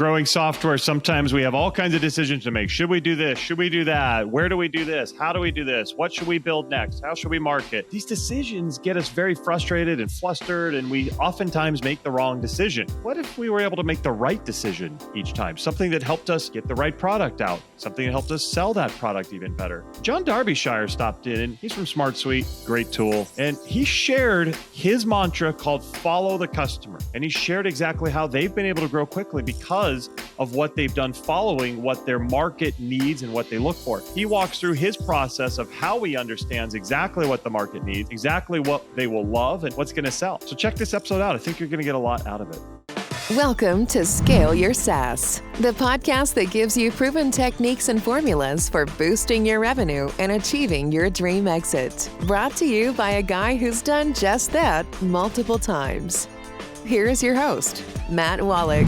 growing software, sometimes we have all kinds of decisions to make. Should we do this? Should we do that? Where do we do this? How do we do this? What should we build next? How should we market? These decisions get us very frustrated and flustered, and we oftentimes make the wrong decision. What if we were able to make the right decision each time? Something that helped us get the right product out, something that helped us sell that product even better. Jon Darbyshire stopped in. He's from SmartSuite, great tool. And he shared his mantra called follow the customer. And he shared exactly how they've been able to grow quickly because of what they've done following what their market needs and what they look for. He walks through his process of how he understands exactly what the market needs, exactly what they will love, and what's going to sell. So check this episode out. I think you're going to get a lot out of it. Welcome to Scale Your SaaS, the podcast that gives you proven techniques and formulas for boosting your revenue and achieving your dream exit. Brought to you by a guy who's done just that multiple times. Here is your host, Matt Wolach.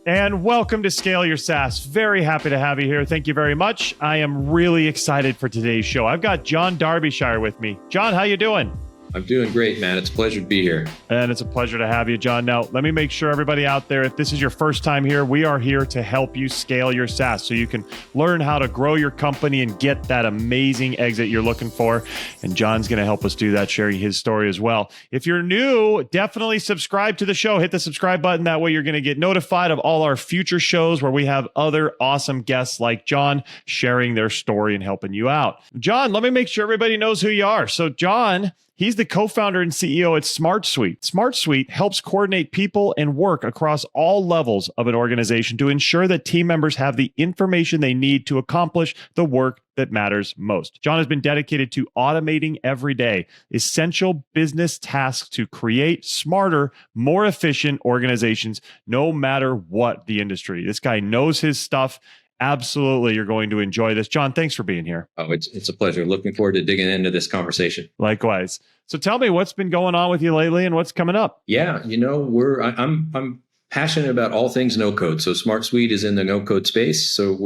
And welcome to Scale Your SaaS. Very happy to have you here. Thank you very much. I am really excited for today's show. I've got Jon Darbyshire with me. Jon, how you doing? I'm doing great, Matt. It's a pleasure to be here. And it's a pleasure to have you, Jon. Now, let me make sure everybody out there, if this is your first time here, we are here to help you scale your SaaS so you can learn how to grow your company and get that amazing exit you're looking for. And Jon's going to help us do that, sharing his story as well. If you're new, definitely subscribe to the show. Hit the subscribe button. That way you're going to get notified of all our future shows where we have other awesome guests like Jon sharing their story and helping you out. Jon, let me make sure everybody knows who you are. So Jon, he's the co-founder and CEO at SmartSuite. SmartSuite helps coordinate people and work across all levels of an organization to ensure that team members have the information they need to accomplish the work that matters most. Jon has been dedicated to automating every day essential business tasks to create smarter, more efficient organizations, no matter what the industry. This guy knows his stuff. Absolutely. You're going to enjoy this. Jon, thanks for being here. Oh, it's a pleasure. Looking forward to digging into this conversation. Likewise. So tell me what's been going on with you lately and what's coming up? Yeah, I'm passionate about all things no code. So SmartSuite is in the no code space. So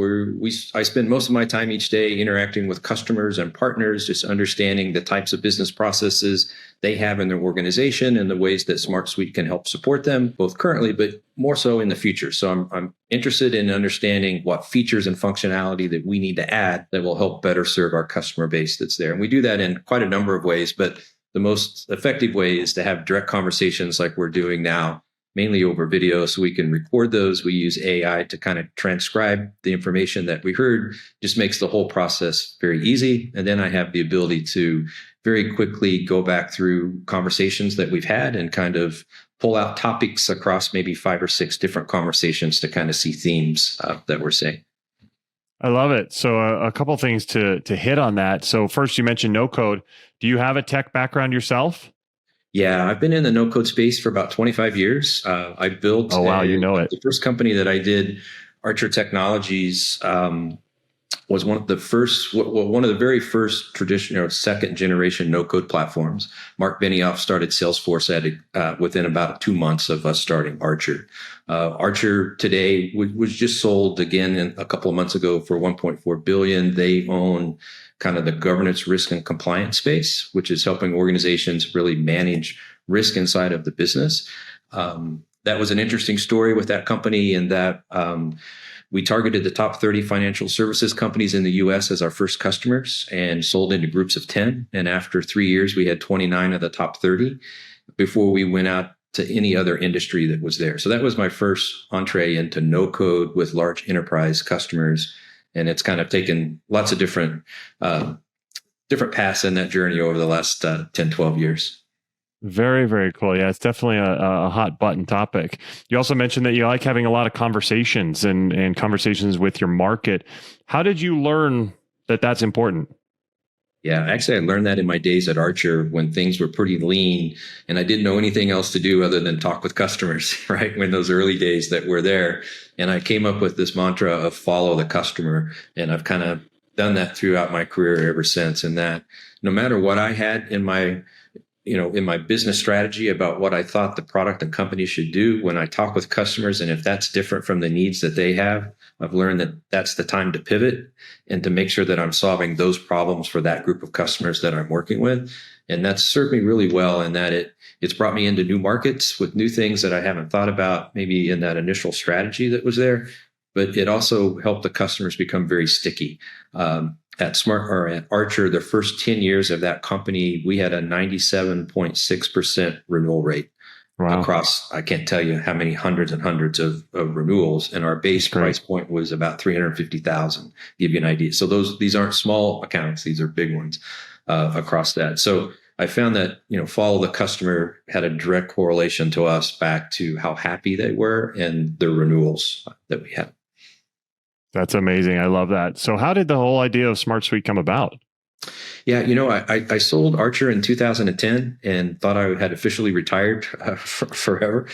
I spend most of my time each day interacting with customers and partners, just understanding the types of business processes they have in their organization and the ways that SmartSuite can help support them, both currently, but more so in the future. So I'm interested in understanding what features and functionality that we need to add that will help better serve our customer base that's there. And we do that in quite a number of ways, but the most effective way is to have direct conversations like we're doing now, mainly over video, so we can record those. We use AI to kind of transcribe the information that we heard, just makes the whole process very easy. And then I have the ability to very quickly go back through conversations that we've had and kind of pull out topics across maybe 5 or 6 different conversations to kind of see themes that we're seeing. I love it. So a couple things to hit on that. So first, you mentioned no code. Do you have a tech background yourself? Yeah, I've been in the no-code space for about 25 years. I built you know it. The first company that I did, Archer Technologies, was one of the very first traditional second generation no-code platforms. Mark Benioff started Salesforce within about 2 months of us starting Archer. Archer today was just sold again a couple of months ago for $1.4 billion. They own kind of the governance, risk, and compliance space, which is helping organizations really manage risk inside of the business. That was an interesting story with that company in that we targeted the top 30 financial services companies in the US as our first customers and sold into groups of 10. And after 3 years, we had 29 of the top 30 before we went out to any other industry that was there. So that was my first entree into no code with large enterprise customers. And it's kind of taken lots of different paths in that journey over the last 10, 12 years. Very, very cool. Yeah, it's definitely a hot button topic. You also mentioned that you like having a lot of conversations and conversations with your market. How did you learn that that's important? Yeah, actually, I learned that in my days at Archer when things were pretty lean and I didn't know anything else to do other than talk with customers, right? When those early days that were there. And I came up with this mantra of follow the customer. And I've kind of done that throughout my career ever since. And that no matter what I had in my in my business strategy about what I thought the product and company should do. When I talk with customers, and if that's different from the needs that they have, I've learned that that's the time to pivot and to make sure that I'm solving those problems for that group of customers that I'm working with. And that's served me really well in that it's brought me into new markets with new things that I haven't thought about maybe in that initial strategy that was there. But it also helped the customers become very sticky. At Archer, the first 10 years of that company, we had a 97.6% renewal rate. Wow. Across, I can't tell you how many hundreds and hundreds of renewals. And our base price point was about $350,000, give you an idea. So these aren't small accounts. These are big ones across that. So I found that, follow the customer had a direct correlation to us back to how happy they were and the renewals that we had. That's amazing. I love that. So how did the whole idea of SmartSuite come about? Yeah, I sold Archer in 2010 and thought I had officially retired forever,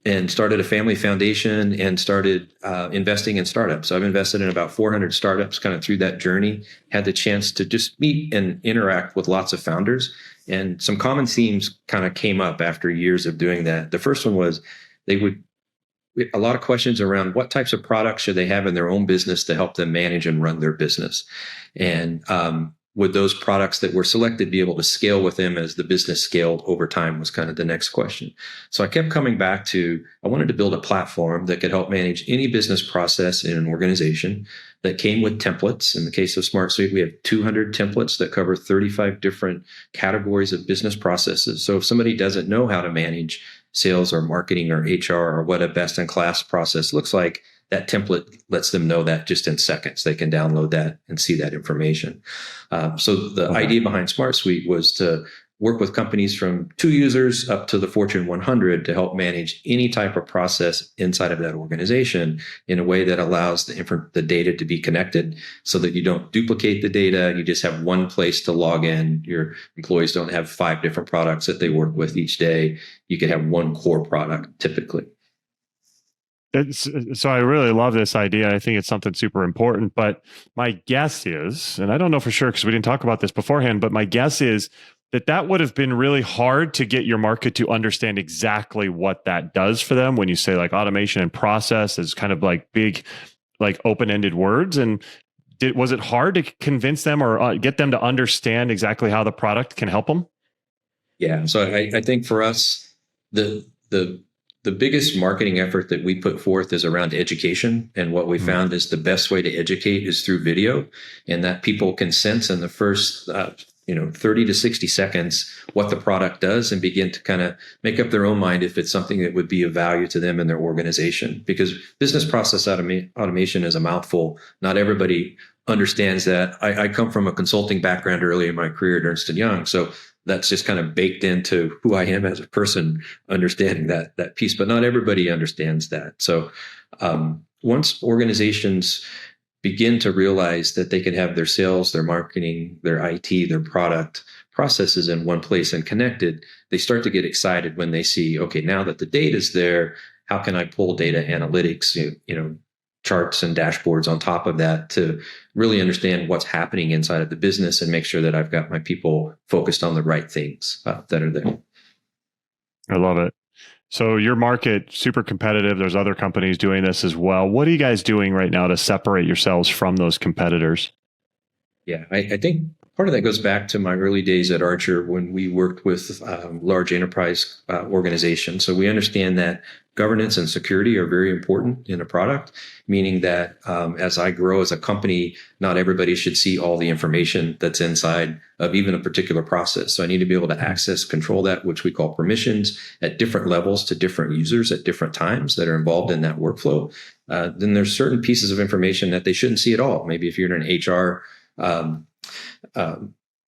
and started a family foundation and started investing in startups. So I've invested in about 400 startups kind of through that journey, had the chance to just meet and interact with lots of founders. And some common themes kind of came up after years of doing that. The first one was a lot of questions around what types of products should they have in their own business to help them manage and run their business. And would those products that were selected be able to scale with them as the business scaled over time was kind of the next question. So I kept coming back to, I wanted to build a platform that could help manage any business process in an organization that came with templates. In the case of SmartSuite, we have 200 templates that cover 35 different categories of business processes. So if somebody doesn't know how to manage sales or marketing or HR or what a best-in-class process looks like, that template lets them know that just in seconds. They can download that and see that information. So the idea behind SmartSuite was to work with companies from 2 users up to the Fortune 100 to help manage any type of process inside of that organization in a way that allows the data to be connected so that you don't duplicate the data. You just have one place to log in. Your employees don't have 5 different products that they work with each day. You could have one core product typically. So I really love this idea. I think it's something super important. But my guess is, and I don't know for sure because we didn't talk about this beforehand, but my guess is that would have been really hard to get your market to understand exactly what that does for them when you say like automation and process is kind of like big, like open-ended words. And was it hard to convince them or get them to understand exactly how the product can help them? Yeah. So I think for us, the biggest marketing effort that we put forth is around education. And what we found is the best way to educate is through video, and that people can sense in the first 30 to 60 seconds what the product does and begin to kind of make up their own mind if it's something that would be of value to them and their organization. Because business process automation is a mouthful. Not everybody understands that. I come from a consulting background early in my career at Ernst & Young. So that's just kind of baked into who I am as a person, understanding that piece, but not everybody understands that. So once organizations begin to realize that they can have their sales, their marketing, their IT, their product processes in one place and connected, they start to get excited when they see, okay, now that the data is there, how can I pull data analytics, charts and dashboards on top of that to really understand what's happening inside of the business and make sure that I've got my people focused on the right things that are there. I love it. So your market, super competitive. There's other companies doing this as well. What are you guys doing right now to separate yourselves from those competitors? Yeah, I think part of that goes back to my early days at Archer when we worked with large enterprise organizations. So we understand that governance and security are very important in a product, meaning that as I grow as a company, not everybody should see all the information that's inside of even a particular process. So I need to be able to access, control that, which we call permissions, at different levels to different users at different times that are involved in that workflow. Then there's certain pieces of information that they shouldn't see at all. Maybe if you're in an HR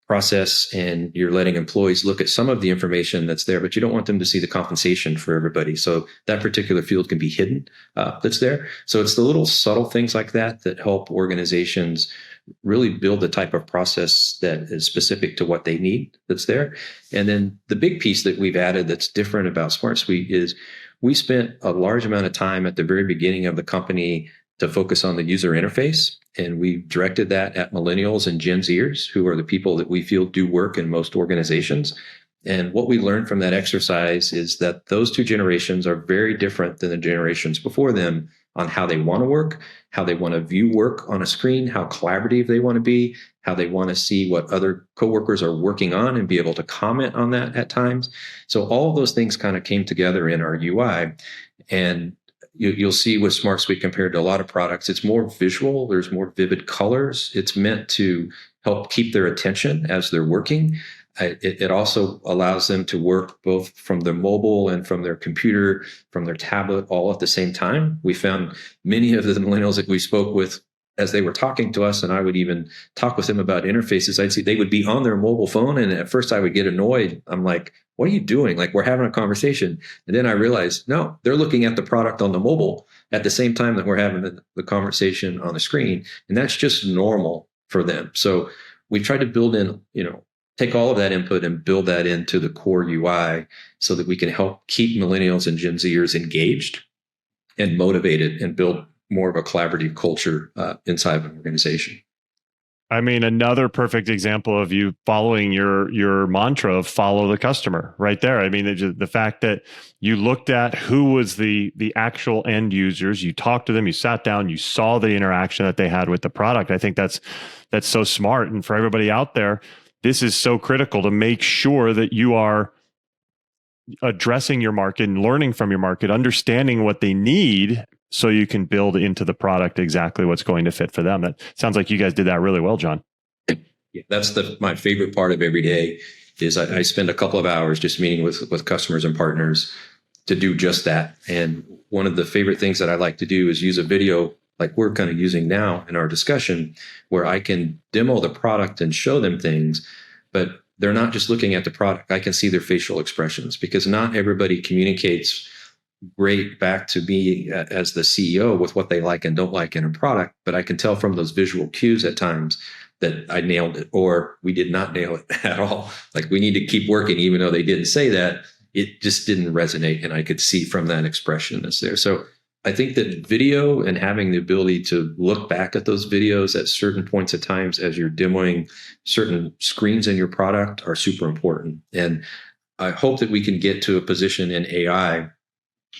process and you're letting employees look at some of the information that's there, but you don't want them to see the compensation for everybody. So that particular field can be hidden that's there. So it's the little subtle things like that that help organizations really build the type of process that is specific to what they need that's there. And then the big piece that we've added that's different about SmartSuite is we spent a large amount of time at the very beginning of the company to focus on the user interface. And we directed that at millennials and Gen Zers, who are the people that we feel do work in most organizations. And what we learned from that exercise is that those two generations are very different than the generations before them on how they want to work, how they want to view work on a screen, how collaborative they want to be, how they want to see what other coworkers are working on and be able to comment on that at times. So all of those things kind of came together in our UI. And you'll see with SmartSuite compared to a lot of products, it's more visual. There's more vivid colors. It's meant to help keep their attention as they're working. It also allows them to work both from their mobile and from their computer, from their tablet, all at the same time. We found many of the millennials that we spoke with as they were talking to us, and I would even talk with them about interfaces, I'd see they would be on their mobile phone. And at first I would get annoyed. I'm like, what are you doing? Like, we're having a conversation. And then I realized, no, they're looking at the product on the mobile at the same time that we're having the conversation on the screen. And that's just normal for them. So we tried to build in, take all of that input and build that into the core UI so that we can help keep millennials and Gen Zers engaged and motivated and build more of a collaborative culture inside of an organization. I mean, another perfect example of you following your mantra of follow the customer right there. I mean, the fact that you looked at who was the actual end users, you talked to them, you sat down, you saw the interaction that they had with the product. I think that's so smart. And for everybody out there, this is so critical to make sure that you are addressing your market and learning from your market, understanding what they need so you can build into the product exactly what's going to fit for them. That sounds like you guys did that really well, Jon. Yeah, that's my favorite part of every day is I spend a couple of hours just meeting with customers and partners to do just that. And one of the favorite things that I like to do is use a video like we're kind of using now in our discussion, where I can demo the product and show them things, but they're not just looking at the product. I can see their facial expressions because not everybody communicates great back to me as the CEO with what they like and don't like in a product, but I can tell from those visual cues at times that I nailed it or we did not nail it at all. Like we need to keep working, even though they didn't say that, it just didn't resonate. And I could see from that expression that's there. So I think that video and having the ability to look back at those videos at certain points of times as you're demoing certain screens in your product are super important. And I hope that we can get to a position in AI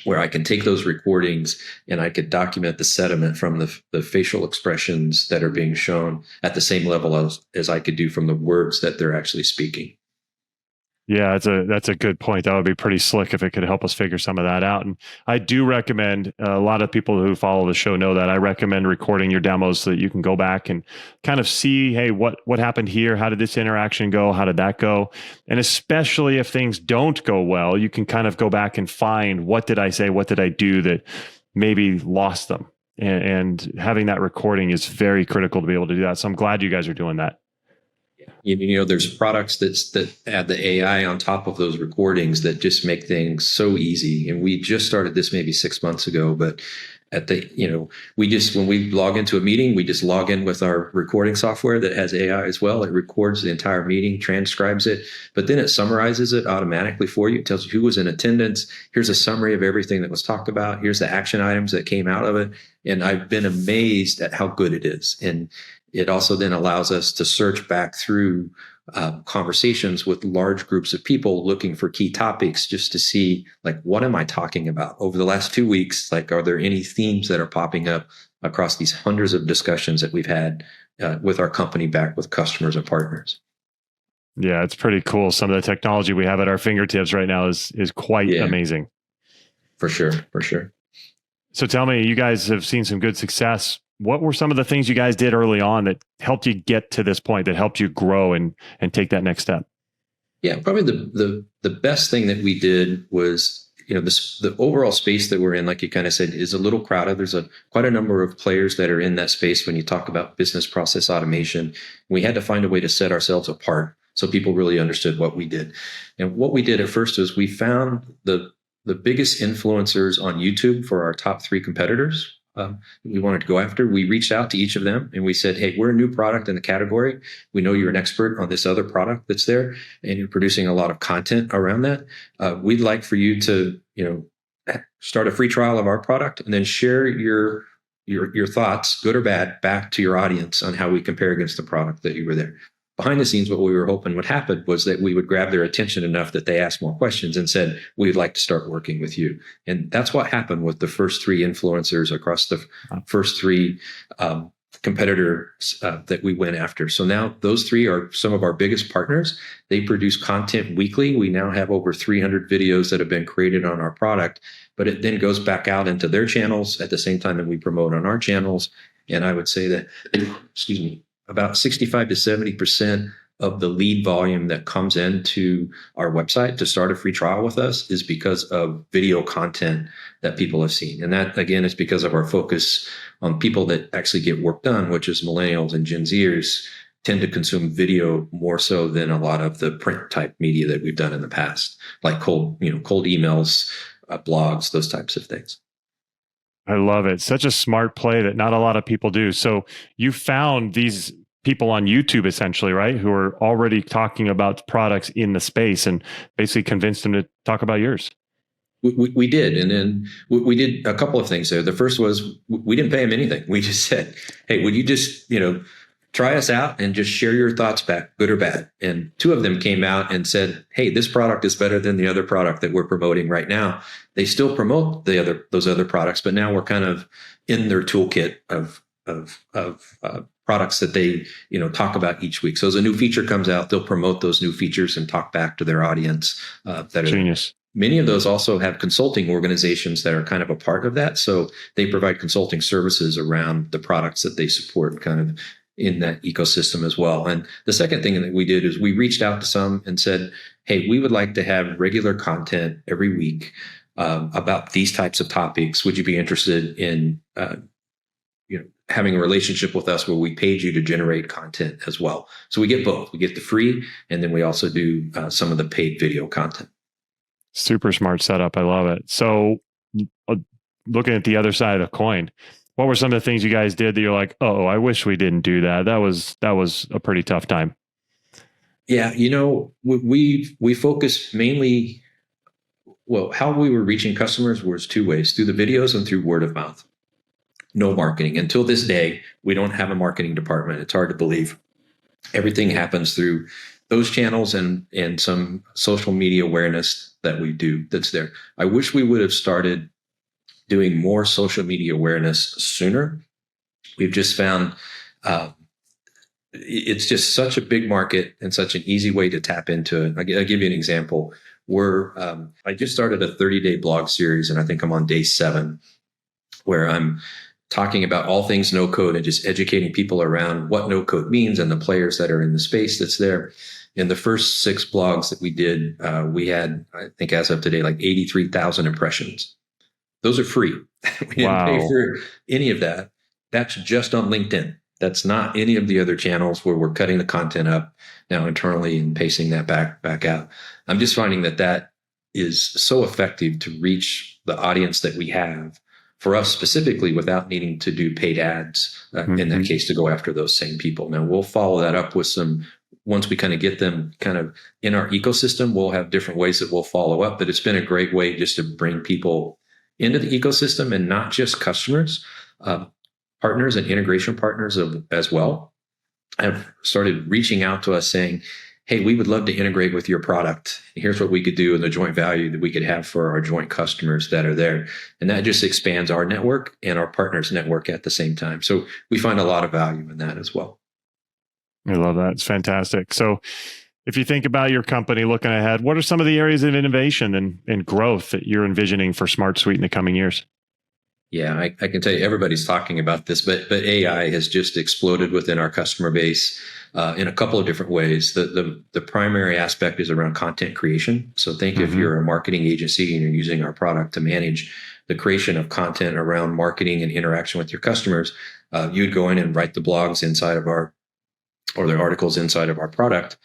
where I can take those recordings and I could document the sentiment from the facial expressions that are being shown at the same level as I could do from the words that they're actually speaking. Yeah, that's a good point. That would be pretty slick if it could help us figure some of that out. And I do recommend, a lot of people who follow the show know that I recommend recording your demos so that you can go back and kind of see, hey, what happened here? How did this interaction go? How did that go? And especially if things don't go well, you can kind of go back and find, what did I say? What did I do that maybe lost them? And having that recording is very critical to be able to do that. So I'm glad you guys are doing that. There's products that add the AI on top of those recordings that just make things so easy. And we just started this maybe 6 months ago, but when we log into a meeting, we just log in with our recording software that has AI as well. It records the entire meeting, transcribes it, but then it summarizes it automatically for you. It tells you who was in attendance. Here's a summary of everything that was talked about. Here's the action items that came out of it. And I've been amazed at how good it is. And it also then allows us to search back through conversations with large groups of people looking for key topics just to see, like, what am I talking about over the last 2 weeks? Like, are there any themes that are popping up across these hundreds of discussions that we've had with our company back with customers and partners? Yeah, it's pretty cool. Some of the technology we have at our fingertips right now is quite amazing. For sure. So tell me, you guys have seen some good success. What were some of the things you guys did early on that helped you get to this point, that helped you grow and take that next step? Yeah, probably the best thing that we did was, the overall space that we're in, like you kind of said, is a little crowded. There's quite a number of players that are in that space when you talk about business process automation. We had to find a way to set ourselves apart so people really understood what we did. And what we did at first was we found the biggest influencers on YouTube for our top 3 competitors. We wanted to go after. We reached out to each of them and we said, hey, we're a new product in the category. We know you're an expert on this other product that's there and you're producing a lot of content around that. We'd like for you to, start a free trial of our product and then share your thoughts, good or bad, back to your audience on how we compare against the product that you were there. behind the scenes, what we were hoping would happen was that we would grab their attention enough that they asked more questions and said, we'd like to start working with you. And that's what happened with the first 3 influencers across the first 3 competitors that we went after. So now those 3 are some of our biggest partners. They produce content weekly. We now have over 300 videos that have been created on our product, but it then goes back out into their channels at the same time that we promote on our channels. And I would say that, about 65 to 70% of the lead volume that comes into our website to start a free trial with us is because of video content that people have seen. And that, again, is because of our focus on people that actually get work done, which is millennials and Gen Zers tend to consume video more so than a lot of the print type media that we've done in the past, like cold emails, blogs, those types of things. I love it. Such a smart play that not a lot of people do. So you found these people on YouTube essentially, right? Who are already talking about products in the space and basically convinced them to talk about yours. We did. And then we did a couple of things there. The first was we didn't pay them anything. We just said, hey, would you just, try us out and just share your thoughts back, good or bad? And 2 of them came out and said, hey, this product is better than the other product that we're promoting right now. They still promote those other products, but now we're kind of in their toolkit of products that they, talk about each week. So as a new feature comes out, they'll promote those new features and talk back to their audience. That Genius. Many of those also have consulting organizations that are kind of a part of that. So they provide consulting services around the products that they support, kind of in that ecosystem as well. And the second thing that we did is we reached out to some and said, hey, we would like to have regular content every week about these types of topics. Would you be interested in having a relationship with us where we paid you to generate content as well? So we get both. We get the free, and then we also do some of the paid video content. Super smart setup. I love it. So looking at the other side of the coin, what were some of the things you guys did that you're like, oh, I wish we didn't do that? That was a pretty tough time. Yeah. We focused mainly, how we were reaching customers was 2 ways, through the videos and through word of mouth. No marketing. Until this day, we don't have a marketing department. It's hard to believe. Everything happens through those channels and some social media awareness that we do that's there. I wish we would have started doing more social media awareness sooner. We've just found it's just such a big market and such an easy way to tap into it. I'll give you an example. I just started a 30-day blog series, and I think I'm on day 7, where I'm talking about all things no code and just educating people around what no code means and the players that are in the space that's there. In the first 6 blogs that we did, we had, I think as of today, like 83,000 impressions. Those are free. We didn't pay for any of that. That's just on LinkedIn. That's not any of the other channels where we're cutting the content up now internally and pasting that back out. I'm just finding that is so effective to reach the audience that we have for us specifically without needing to do paid ads in that case to go after those same people. Now we'll follow that up with once we kind of get them kind of in our ecosystem, we'll have different ways that we'll follow up, but it's been a great way just to bring people into the ecosystem, and not just customers, partners and integration partners as well have started reaching out to us saying, hey, we would love to integrate with your product. Here's what we could do and the joint value that we could have for our joint customers that are there. And that just expands our network and our partners' network at the same time. So we find a lot of value in that as well. I love that. It's fantastic. So if you think about your company looking ahead, what are some of the areas of innovation and growth that you're envisioning for SmartSuite in the coming years? Yeah, I can tell you everybody's talking about this, but AI has just exploded within our customer base in a couple of different ways. The primary aspect is around content creation. So think if you're a marketing agency and you're using our product to manage the creation of content around marketing and interaction with your customers, you'd go in and write the blogs inside of or the articles inside of our product,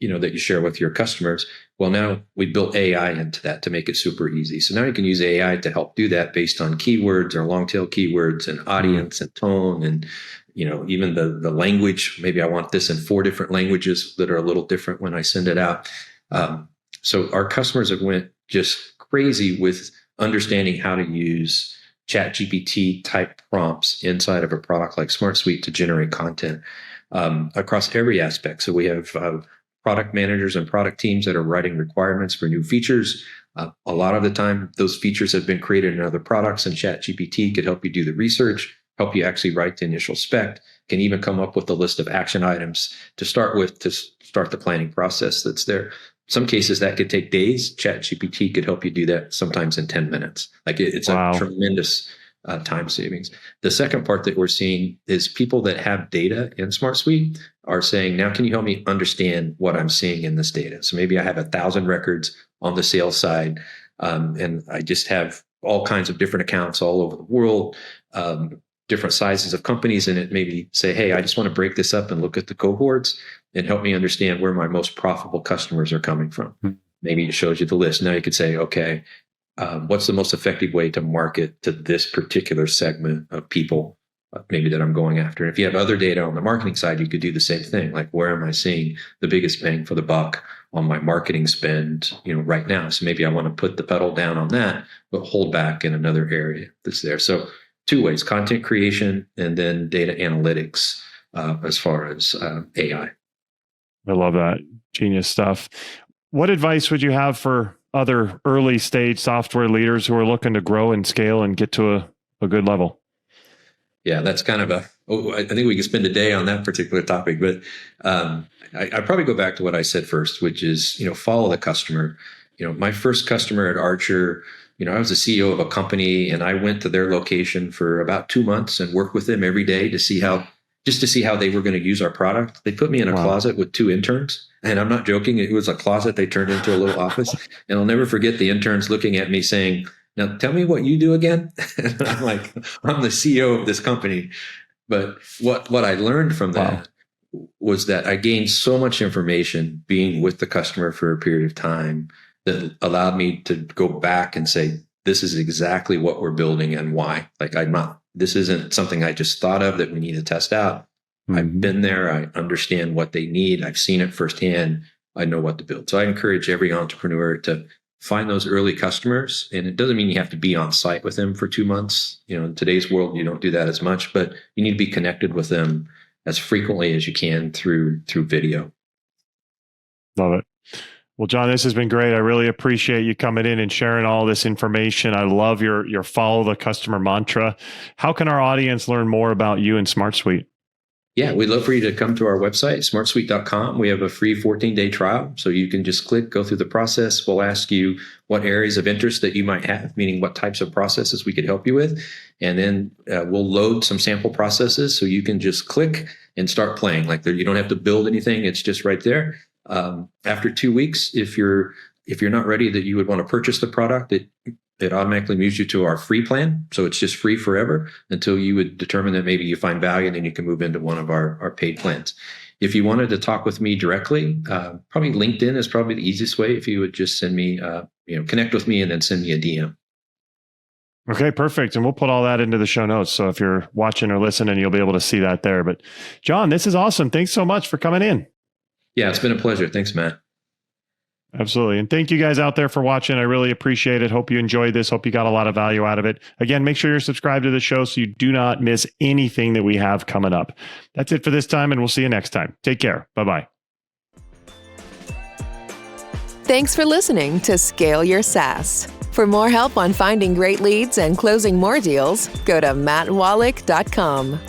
that you share with your customers. Well, now we built AI into that to make it super easy. So now you can use AI to help do that based on keywords or long tail keywords and audience and tone and, even the language. Maybe I want this in 4 different languages that are a little different when I send it out. So our customers have went just crazy with understanding how to use ChatGPT type prompts inside of a product like SmartSuite to generate content. across every aspect. So we have product managers and product teams that are writing requirements for new features. A lot of the time, those features have been created in other products, and ChatGPT could help you do the research, help you actually write the initial spec, can even come up with a list of action items to start with to start the planning process that's there. Some cases that could take days. ChatGPT could help you do that sometimes in 10 minutes. It's a tremendous time savings. The second part that we're seeing is people that have data in SmartSuite are saying, now can you help me understand what I'm seeing in this data? So maybe I have 1,000 records on the sales side, and I just have all kinds of different accounts all over the world, different sizes of companies, and it maybe say, hey, I just want to break this up and look at the cohorts and help me understand where my most profitable customers are coming from. Maybe it shows you the list. Now you could say, okay, what's the most effective way to market to this particular segment of people maybe that I'm going after? And if you have other data on the marketing side, you could do the same thing. Like, where am I seeing the biggest bang for the buck on my marketing spend, right now? So maybe I want to put the pedal down on that, but hold back in another area that's there. So two ways: content creation and then data analytics as far as AI. I love that. Genius stuff. What advice would you have for other early stage software leaders who are looking to grow and scale and get to a good level? Yeah, that's kind of I think we could spend a day on that particular topic, but I probably go back to what I said first, which is, follow the customer. My first customer at Archer, I was the CEO of a company, and I went to their location for about 2 months and worked with them every day to see how they were going to use our product. They put me in a closet with 2 interns, and I'm not joking. It was a closet they turned into a little office. And I'll never forget the interns looking at me saying, now tell me what you do again. And I'm like, I'm the CEO of this company. But what I learned from that was that I gained so much information being with the customer for a period of time that allowed me to go back and say, this is exactly what we're building and why. This isn't something I just thought of that we need to test out. I've been there. I understand what they need. I've seen it firsthand. I know what to build. So I encourage every entrepreneur to find those early customers. And it doesn't mean you have to be on site with them for 2 months. In today's world, you don't do that as much, but you need to be connected with them as frequently as you can through video. Love it. Well, Jon, this has been great. I really appreciate you coming in and sharing all this information. I love your follow the customer mantra. How can our audience learn more about you and SmartSuite? Yeah, we'd love for you to come to our website, smartsuite.com. We have a free 14-day trial. So you can just go through the process. We'll ask you what areas of interest that you might have, meaning what types of processes we could help you with. And then we'll load some sample processes so you can just click and start playing. You don't have to build anything. It's just right there. After 2 weeks, if you're not ready that you would want to purchase the product, it automatically moves you to our free plan. So it's just free forever until you would determine that maybe you find value, and then you can move into one of our paid plans. If you wanted to talk with me directly, probably LinkedIn is probably the easiest way. If you would just send me, connect with me and then send me a DM. Okay, perfect. And we'll put all that into the show notes. So if you're watching or listening, you'll be able to see that there. But Jon, this is awesome. Thanks so much for coming in. Yeah, it's been a pleasure. Thanks, Matt. Absolutely. And thank you guys out there for watching. I really appreciate it. Hope you enjoyed this. Hope you got a lot of value out of it. Again, make sure you're subscribed to the show so you do not miss anything that we have coming up. That's it for this time, and we'll see you next time. Take care. Bye-bye. Thanks for listening to Scale Your SaaS. For more help on finding great leads and closing more deals, go to mattwolach.com.